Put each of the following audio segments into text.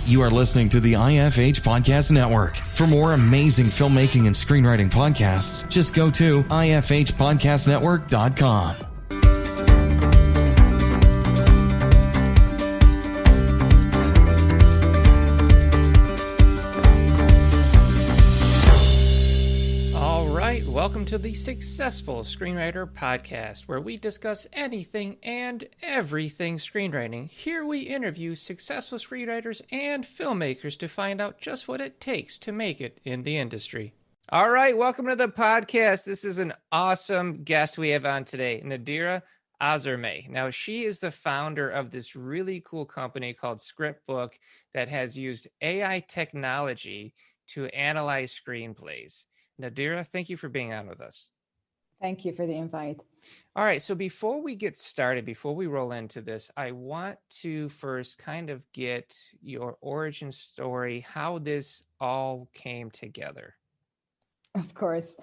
You are listening to the IFH Podcast Network. For more amazing filmmaking and screenwriting podcasts, just go to ifhpodcastnetwork.com. Welcome to the Successful Screenwriter Podcast, where we discuss anything and everything screenwriting. Here we interview successful screenwriters and filmmakers to find out just what it takes to make it in the industry. All right, welcome to the podcast. This is an awesome guest we have on today, Nadira Azermai. Now, she is the founder of this really cool company called ScriptBook that has used AI technology to analyze screenplays. Nadira, thank you for being on with us. Thank you for the invite. All right, so before we get started, before we roll into this, I want to first kind of get your origin story, how this all came together. Of course.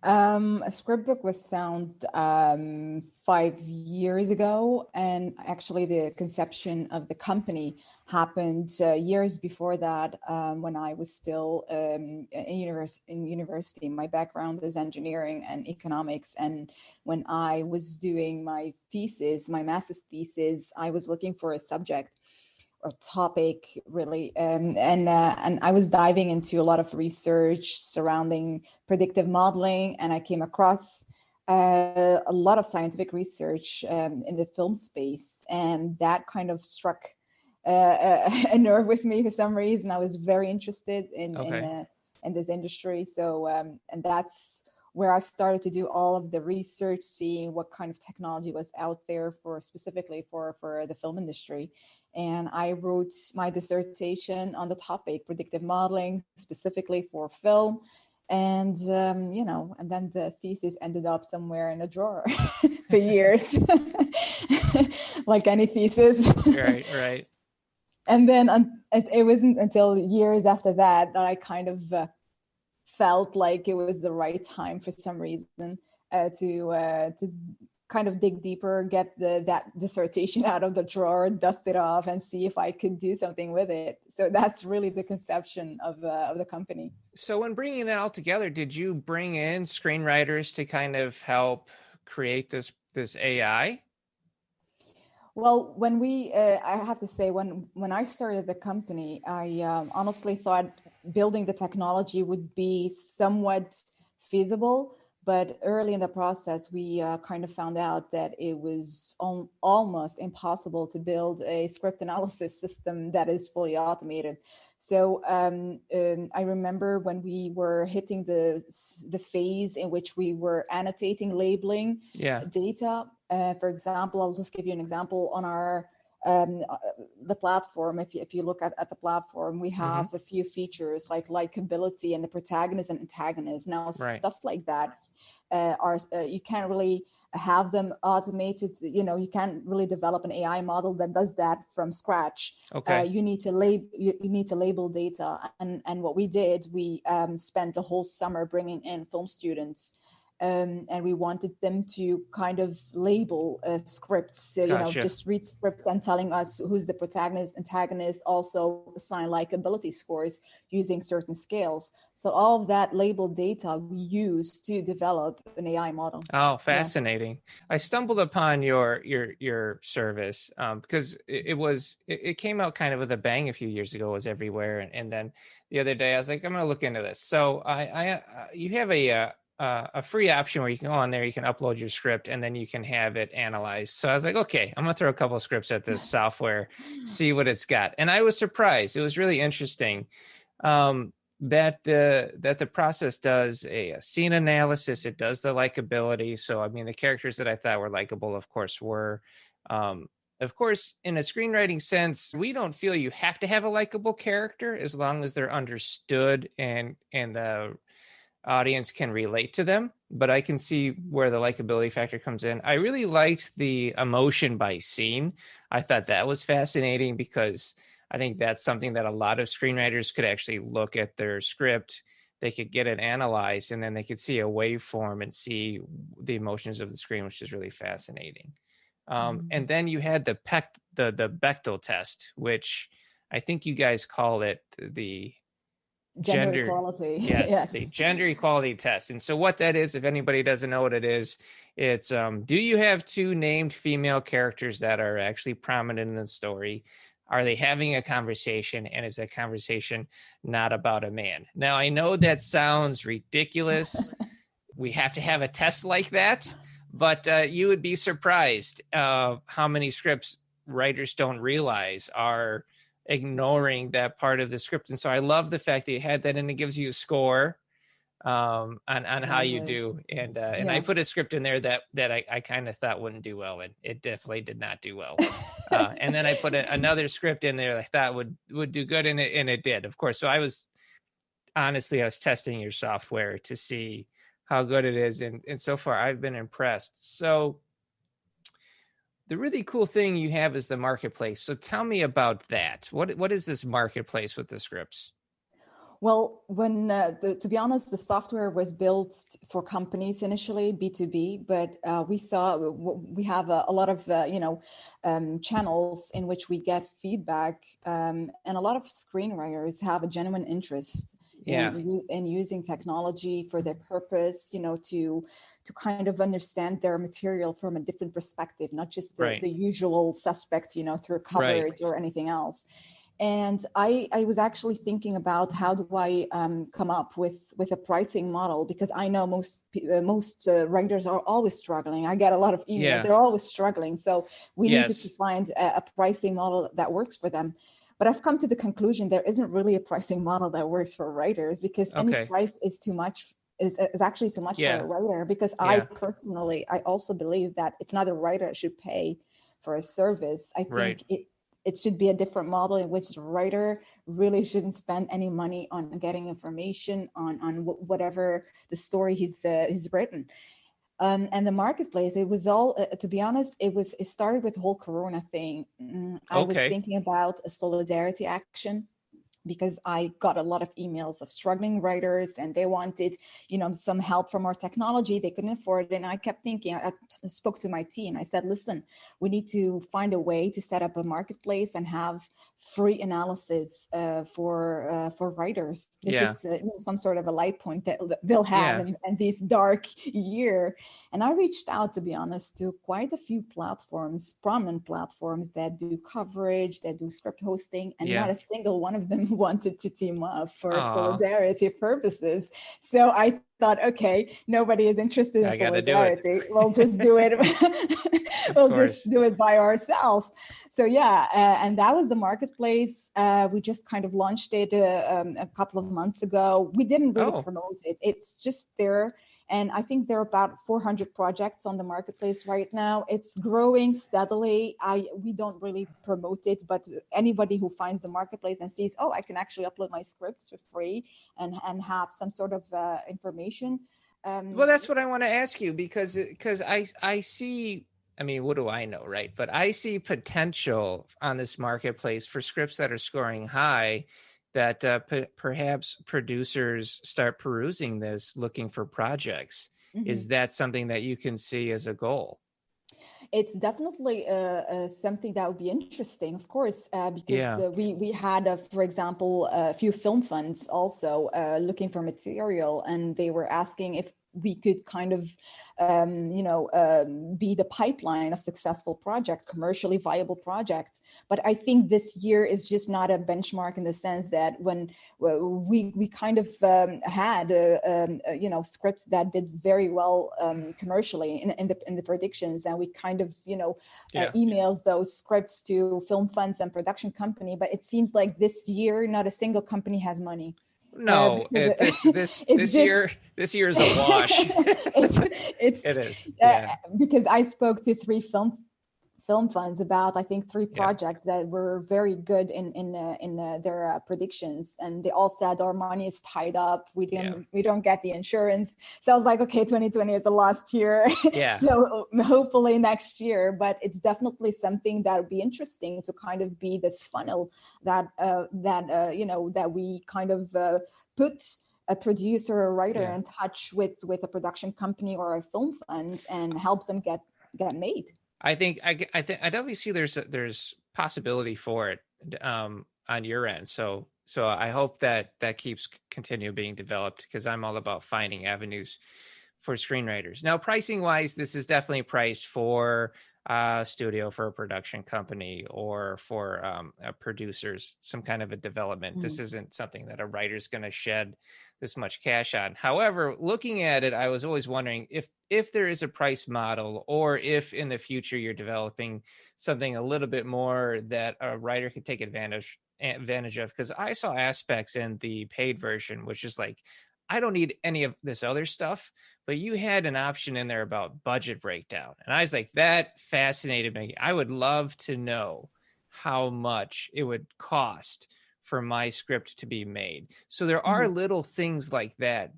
ScriptBook was found 5 years ago, and actually the conception of the company happened years before that, when I was still in university. My background is engineering and economics, and when I was doing my master's thesis, I was looking for a subject or topic really, and I was diving into a lot of research surrounding predictive modeling, and I came across a lot of scientific research in the film space, and that kind of struck a nerve with me for some reason. I was very interested in this industry, so and that's where I started to do all of the research, seeing what kind of technology was out there specifically for the film industry. And I wrote my dissertation on the topic, predictive modeling, specifically for film. And, and then the thesis ended up somewhere in a drawer for years, like any thesis. Right. And then it wasn't until years after that I kind of felt like it was the right time for some reason to kind of dig deeper, get that dissertation out of the drawer, dust it off, and see if I could do something with it. So that's really the conception of the company. So when bringing that all together, did you bring in screenwriters to kind of help create this AI? Well, when I have to say, when I started the company, I honestly thought building the technology would be somewhat feasible. But early in the process, we kind of found out that it was almost impossible to build a script analysis system that is fully automated. So I remember when we were hitting the phase in which we were annotating, labeling data. For example, I'll just give you an example on our the platform. If you look at the platform, we have a few features like likability and the protagonist and antagonist. Now, stuff like that you can't really have them automated. You can't really develop an AI model that does that from scratch. Okay. You need to label data, and what we did, we spent a whole summer bringing in film students. And we wanted them to kind of label scripts, Gotcha. Just read scripts and telling us who's the protagonist, antagonist, also assign likability scores using certain scales. So all of that labeled data we used to develop an AI model. Oh, fascinating. Yes. I stumbled upon your service because it came out kind of with a bang a few years ago. It was everywhere. And then the other day I was like, I'm going to look into this. So you have a free option where you can go on there, you can upload your script, and then you can have it analyzed. So I was like, okay, I'm going to throw a couple of scripts at this software, see what it's got. And I was surprised. It was really interesting that the process does a scene analysis. It does the likability. So, I mean, the characters that I thought were likable, of course, were. Of course, in a screenwriting sense, we don't feel you have to have a likable character as long as they're understood and the audience can relate to them, but I can see where the likability factor comes in. I really liked the emotion by scene. I thought that was fascinating because I think that's something that a lot of screenwriters could actually look at their script. They could get it analyzed, and then they could see a waveform and see the emotions of the screen, which is really fascinating. And then you had the Bechdel test, which I think you guys call it the Gender equality. Yes, Yes. the gender equality test. And so what that is, if anybody doesn't know what it is, it's do you have two named female characters that are actually prominent in the story? Are they having a conversation, and is that conversation not about a man? Now, I know that sounds ridiculous. We have to have a test like that, but you would be surprised how many scripts writers don't realize are ignoring that part of the script. And so I love the fact that you had that, and it gives you a score on how you do. And I put a script in there that I kind of thought wouldn't do well, and it definitely did not do well. And then I put another script in there I thought would do good, and it did, of course. So I was testing your software to see how good it is, and so far I've been impressed. So the really cool thing you have is the marketplace. So tell me about that. What is this marketplace with the scripts? Well, when to be honest, the software was built for companies initially, B2B, but we have a lot of channels in which we get feedback, and a lot of screenwriters have a genuine interest in using technology for their purpose, to kind of understand their material from a different perspective, not just the usual suspect, through coverage or anything else. And I was actually thinking about how do I come up with a pricing model, because I know most writers are always struggling. I get a lot of emails; they're always struggling. So we needed to find a pricing model that works for them. But I've come to the conclusion there isn't really a pricing model that works for writers, because any price is too much. Is actually too much for a writer, because I personally, I also believe that it's not a writer that should pay for a service. I think it should be a different model in which the writer really shouldn't spend any money on getting information on whatever the story he's written. And the marketplace, it was all, to be honest, it started with the whole Corona thing. I was thinking about a solidarity action, because I got a lot of emails of struggling writers, and they wanted, some help from our technology. They couldn't afford it. And I kept thinking, I spoke to my team. I said, listen, we need to find a way to set up a marketplace and have free analysis for writers. This is some sort of a light point that they'll have in this dark year. And I reached out, to be honest, to quite a few platforms, prominent platforms that do coverage, that do script hosting, and not a single one of them wanted to team up for solidarity purposes. So I thought, okay, nobody is interested in solidarity. We'll just do it. Just do it by ourselves. So and that was the marketplace. We just kind of launched it a couple of months ago. We didn't really promote it. It's just there. And I think there are about 400 projects on the marketplace right now. It's growing steadily. We don't really promote it, but anybody who finds the marketplace and sees, I can actually upload my scripts for free and have some sort of information. Well, that's what I want to ask you, because I see, I mean, what do I know, right? But I see potential on this marketplace for scripts that are scoring high, that perhaps producers start perusing this, looking for projects. Mm-hmm. Is that something that you can see as a goal? It's definitely something that would be interesting, of course, because we had, for example, a few film funds also looking for material, and they were asking if we could kind of, be the pipeline of successful projects, commercially viable projects. But I think this year is just not a benchmark, in the sense that when we kind of had, scripts that did very well commercially in the predictions, and we kind of, emailed those scripts to film funds and production company. But it seems like this year, not a single company has money. No, this year is a wash. It is. Because I spoke to 3 film funds about, I think, 3 projects that were very good in their predictions, and they all said our money is tied up. We don't get the insurance. So I was like, okay, 2020 is a lost year. So hopefully next year. But it's definitely something that would be interesting to kind of be this funnel that we kind of put a producer or a writer in touch with a production company or a film fund and help them get made. I think I definitely see there's possibility for it. on your end. So I hope that keeps continue being developed, because I'm all about finding avenues for screenwriters. Now, pricing wise, this is definitely priced for a studio, for a production company, or for producers, some kind of a development. This isn't something that a writer's going to shed this much cash on. However, looking at it, I was always wondering if there is a price model, or if in the future you're developing something a little bit more that a writer could take advantage of. Because I saw aspects in the paid version, which is like, I don't need any of this other stuff, but you had an option in there about budget breakdown. And I was like, that fascinated me. I would love to know how much it would cost for my script to be made. So there are little things like that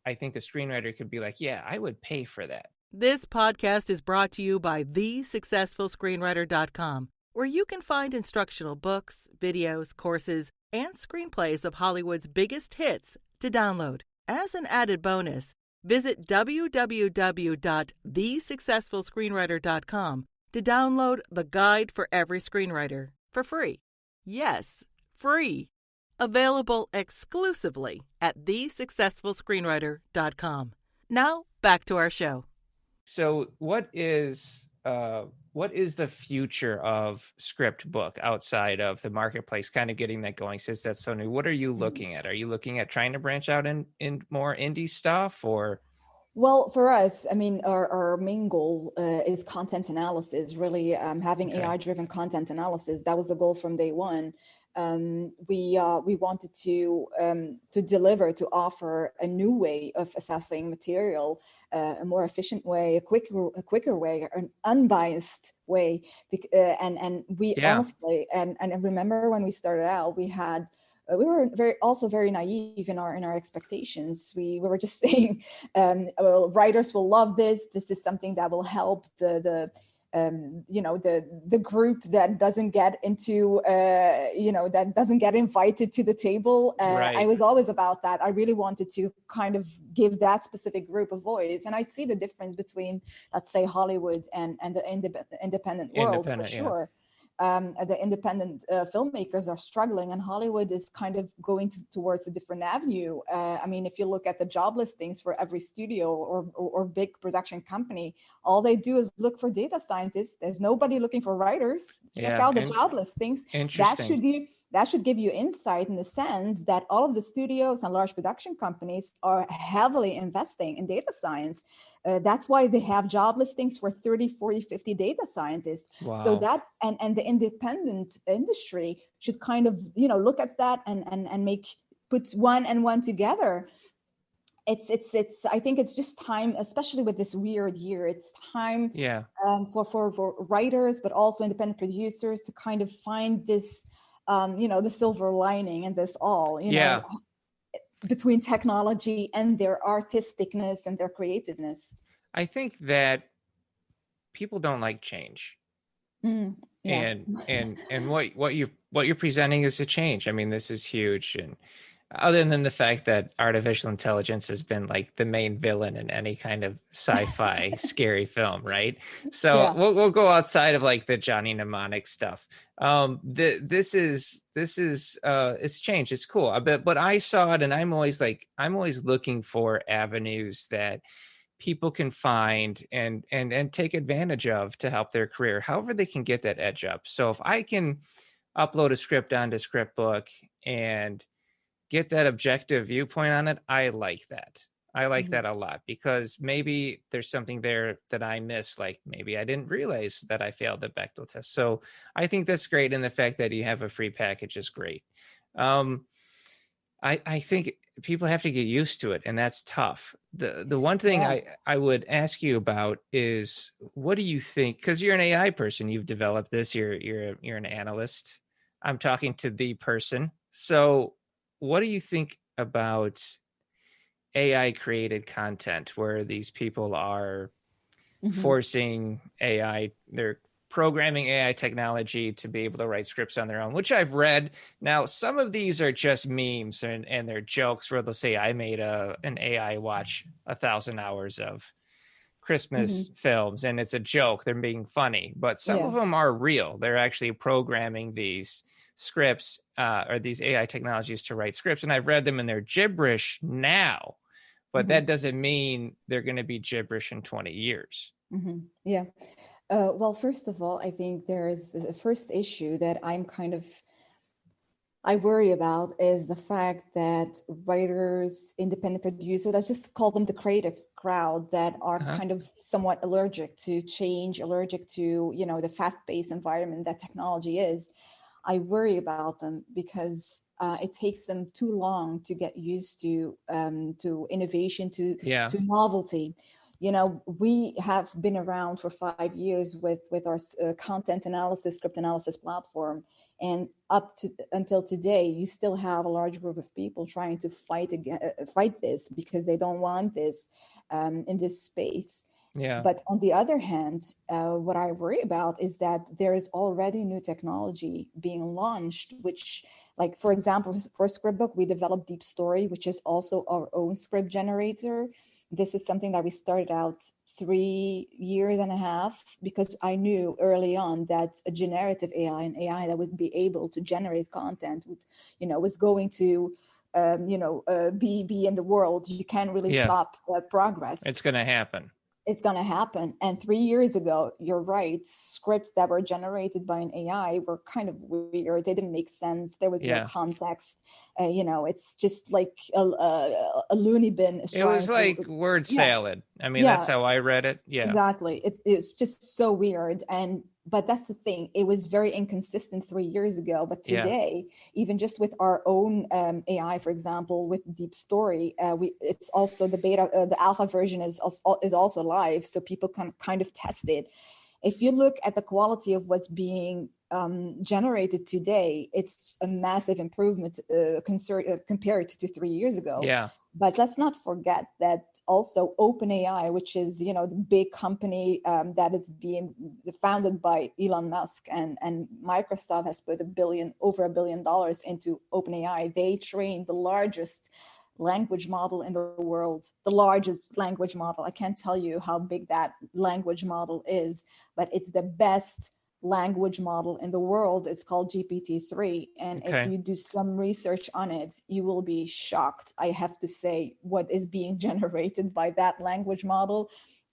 I think a screenwriter could be like, yeah, I would pay for that. This podcast is brought to you by thesuccessfulscreenwriter.com, where you can find instructional books, videos, courses, and screenplays of Hollywood's biggest hits to download. As an added bonus, visit www.thesuccessfulscreenwriter.com to download the Guide for Every Screenwriter for free. Yes, free. Available exclusively at thesuccessfulscreenwriter.com. Now, back to our show. So what is the future of ScriptBook outside of the marketplace, kind of getting that going, since that's so new? What are you looking at? Are you looking at trying to branch out in more indie stuff, or? Well, for us, I mean, our main goal is content analysis, really having AI-driven content analysis. That was the goal from day one. We wanted to deliver, to offer a new way of assessing material, a more efficient way, a quicker way, an unbiased way. And we honestly, and I remember when we started out, we were very naive in our expectations. We were just saying, well, writers will love this. This is something that will help the group that doesn't get into, that doesn't get invited to the table. Right. I was always about that. I really wanted to kind of give that specific group a voice. And I see the difference between, let's say, Hollywood and the independent world, for sure. The independent filmmakers are struggling, and Hollywood is kind of going towards a different avenue. I mean, if you look at the job listings for every studio or big production company, all they do is look for data scientists. There's nobody looking for writers. Check out the job listings. That should give you insight in the sense that all of the studios and large production companies are heavily investing in data science. That's why they have job listings for 30, 40, 50 data scientists. Wow. So that, and the independent industry should kind of, look at that and put one and one together. It's I think it's just time, especially with this weird year, it's time for writers, but also independent producers to kind of find this, the silver lining in this all, know, between technology and their artisticness and their creativeness. I think that people don't like change. And what you're presenting is a change. I mean, this is huge. And other than the fact that artificial intelligence has been like the main villain in any kind of sci-fi scary film, right? So we'll go outside of like the Johnny Mnemonic stuff. This is it's changed. It's cool. But I saw it, and I'm always looking for avenues that people can find and take advantage of to help their career, however they can get that edge up. So if I can upload a script onto ScriptBook and get that objective viewpoint on it, I like that. I like that a lot, because maybe there's something there that I missed. Like maybe I didn't realize that I failed the Bechdel test. So I think that's great. And the fact that you have a free package is great. I think people have to get used to it, and that's tough. The one thing I would ask you about is, what do you think? Because you're an AI person, you've developed this. You're an analyst. I'm talking to the person. So what do you think about AI created content, where these people are forcing AI, they're programming AI technology to be able to write scripts on their own, which I've read. Now, some of these are just memes and they're jokes where they'll say, I made an AI watch 1,000 hours of Christmas films, and it's a joke. They're being funny, but some of them are real. They're actually programming these scripts or these AI technologies to write scripts. And I've read them and they're gibberish now, but that doesn't mean they're going to be gibberish in 20 years. Yeah. Well, first of all, I think there's the first issue that I worry about is the fact that writers, independent producers, let's just call them the creative crowd, that are kind of somewhat allergic to change, allergic to, the fast-paced environment that technology is. I worry about them because it takes them too long to get used to innovation, to novelty. We have been around for 5 years with our content analysis, script analysis platform. And until today, you still have a large group of people trying to fight this because they don't want this in this space. Yeah. But on the other hand, what I worry about is that there is already new technology being launched, which, like, for example, for ScriptBook, we developed Deep Story, which is also our own script generator. This is something that we started out 3.5 years because I knew early on that a generative AI, an AI that would be able to generate content, was going to, be in the world. You can't really stop progress. It's going to happen. It's going to happen. And 3 years ago, you're right, scripts that were generated by an AI were kind of weird. They didn't make sense. There was no context. It's just like a loony bin. It was like word salad. I mean, that's how I read it. Yeah, exactly. It's just so weird. But that's the thing. It was very inconsistent 3 years ago. But today, even just with our own AI, for example, with Deep Story, it's also the beta, the alpha version is also live, so people can kind of test it. If you look at the quality of what's being generated today, it's a massive improvement compared to 3 years ago. Yeah. But let's not forget that also OpenAI, which is, the big company that is being founded by Elon Musk, and Microsoft has put over $1 billion into OpenAI. They trained the largest language model in the world, the largest language model. I can't tell you how big that language model is, but it's the best language model in the world. It's called GPT-3. And if you do some research on it, you will be shocked. I have to say, what is being generated by that language model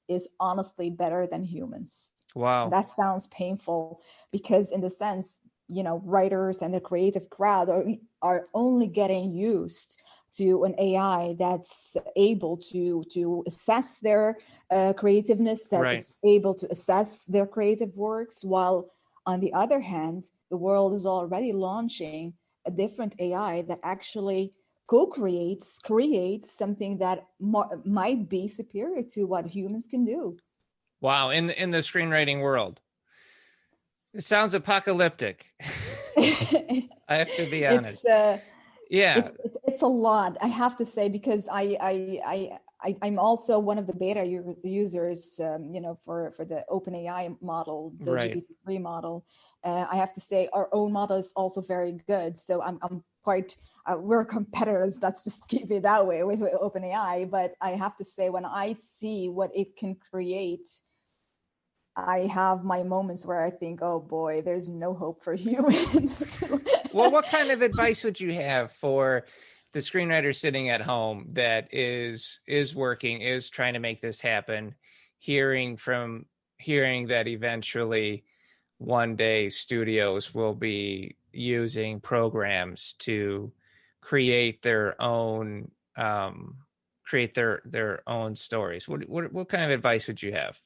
is honestly better than humans. Wow. That sounds painful because, in the sense, writers and the creative crowd are only getting used to an AI that's able to assess their creativeness, that is able to assess their creative works, while on the other hand, the world is already launching a different AI that actually creates something that might be superior to what humans can do. Wow, in the screenwriting world. It sounds apocalyptic. I have to be honest. It's a lot, I have to say, because I'm also one of the beta users, for the OpenAI model, the GPT-3 model. I have to say our own model is also very good. So I'm quite, we're competitors, let's just keep it that way with OpenAI. But I have to say, when I see what it can create, I have my moments where I think, oh boy, there's no hope for humans. Well, what kind of advice would you have for the screenwriter sitting at home that is working, is trying to make this happen, hearing that eventually one day studios will be using programs to create their own stories? What kind of advice would you have?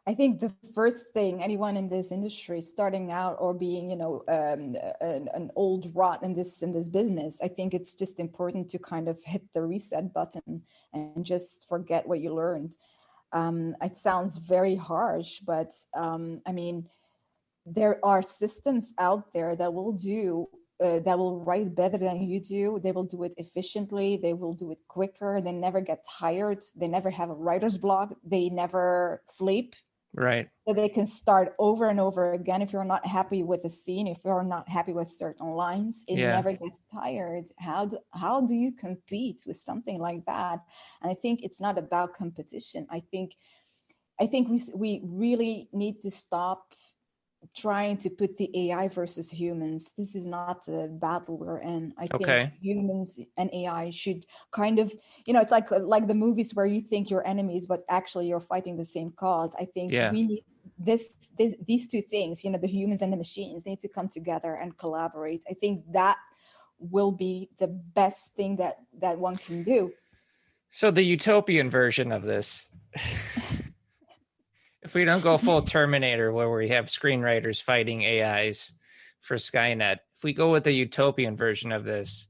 I think the first thing anyone in this industry starting out, or being, an old rot in this business, I think it's just important to kind of hit the reset button and just forget what you learned. It sounds very harsh, but there are systems out there that will write better than you do. They will do it efficiently. They will do it quicker. They never get tired. They never have a writer's block. They never sleep. Right. So they can start over and over again. If you're not happy with a scene, if you're not happy with certain lines, it never gets tired. How do you compete with something like that? And I think it's not about competition. I think I think we really need to stop trying to put the AI versus humans. This is not the battle we're in. I think humans and AI should kind of, it's like the movies where you think you're enemies, but actually you're fighting the same cause. I think we need these two things, the humans and the machines need to come together and collaborate. I think that will be the best thing that one can do. So the utopian version of this, if we don't go full Terminator where we have screenwriters fighting AIs for Skynet, if we go with the utopian version of this,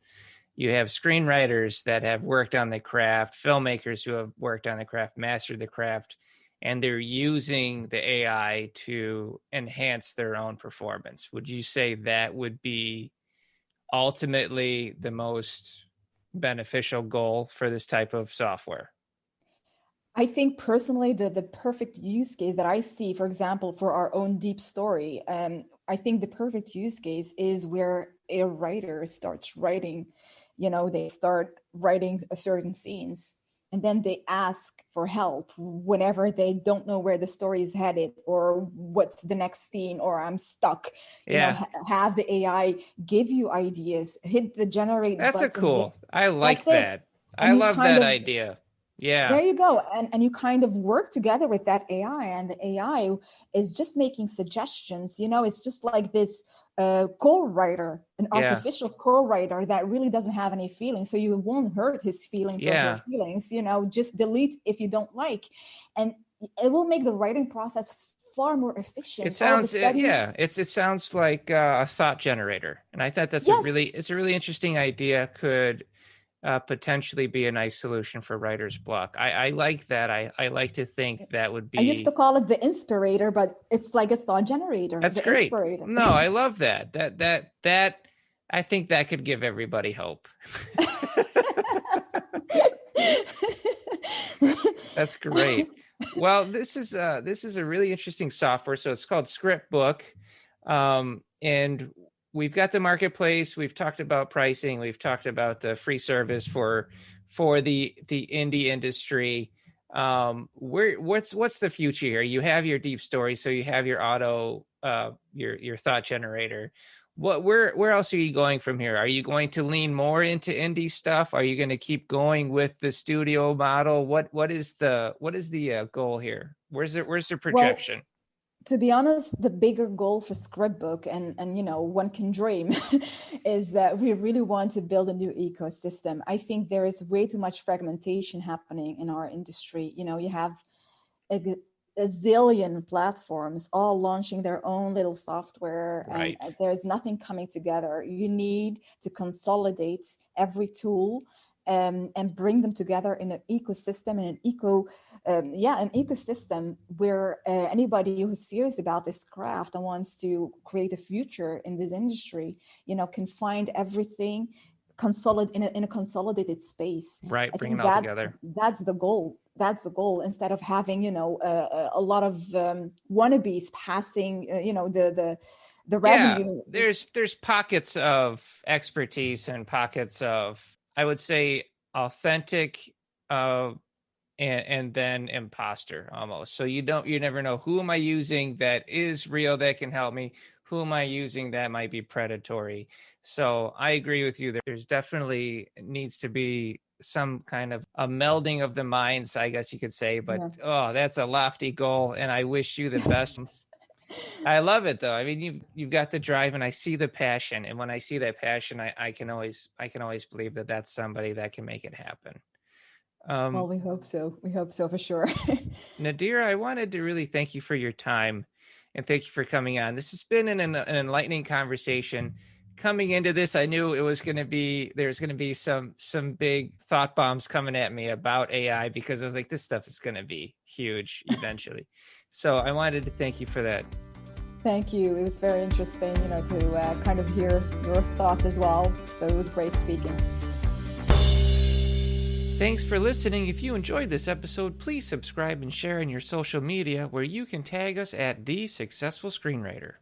you have screenwriters that have worked on the craft, filmmakers who have worked on the craft, mastered the craft, and they're using the AI to enhance their own performance. Would you say that would be ultimately the most beneficial goal for this type of software? I think personally the perfect use case that I see, for example, for our own deep story, I think the perfect use case is where a writer starts writing, they start writing certain scenes, and then they ask for help whenever they don't know where the story is headed or what's the next scene, or I'm stuck. Have the AI give you ideas, hit the generate button. That's cool. I like that. I love that idea. Yeah. There you go. And you kind of work together with that AI, and the AI is just making suggestions. It's just like this co-writer, an artificial co-writer that really doesn't have any feelings. So you won't hurt his feelings or her feelings, just delete if you don't like. And it will make the writing process far more efficient. It sounds, it sounds like a thought generator. And I thought that's it's a really interesting idea. Could potentially be a nice solution for writer's block. I like that. I like to think that would be. I used to call it the inspirator, but it's like a thought generator. That's great. Inspirator. No, I love that. That I think that could give everybody hope. That's great. Well, this is a really interesting software. So it's called ScriptBook, and we've got the marketplace. We've talked about pricing. We've talked about the free service for the indie industry. What's the future here? You have your deep story, so you have your auto, your thought generator. Where else are you going from here? Are you going to lean more into indie stuff? Are you going to keep going with the studio model? What is the goal here? Where's the projection? Well, to be honest, the bigger goal for ScriptBook, and one can dream, is that we really want to build a new ecosystem. I think there is way too much fragmentation happening in our industry. You have a zillion platforms all launching their own little software, right, and there's nothing coming together. You need to consolidate every tool and bring them together in an ecosystem, and an ecosystem where anybody who's serious about this craft and wants to create a future in this industry, can find everything in a consolidated space. Right, bring it all together. That's the goal. Instead of having a lot of wannabes passing the revenue. There's pockets of expertise and pockets of, I would say, authentic and then imposter almost. So you never know, who am I using that is real, that can help me? Who am I using that might be predatory? So I agree with you. There's definitely needs to be some kind of a melding of the minds, I guess you could say, but that's a lofty goal, and I wish you the best. I love it though. I mean, you've got the drive, and I see the passion, and when I see that passion, I can always believe that that's somebody that can make it happen. Well, we hope so. We hope so for sure. Nadira, I wanted to really thank you for your time, and thank you for coming on. This has been an enlightening conversation. Coming into this, I knew there's going to be some big thought bombs coming at me about AI, because I was like, this stuff is going to be huge eventually. So I wanted to thank you for that. Thank you. It was very interesting, to kind of hear your thoughts as well. So it was great speaking. Thanks for listening. If you enjoyed this episode, please subscribe and share in your social media, where you can tag us at The Successful Screenwriter.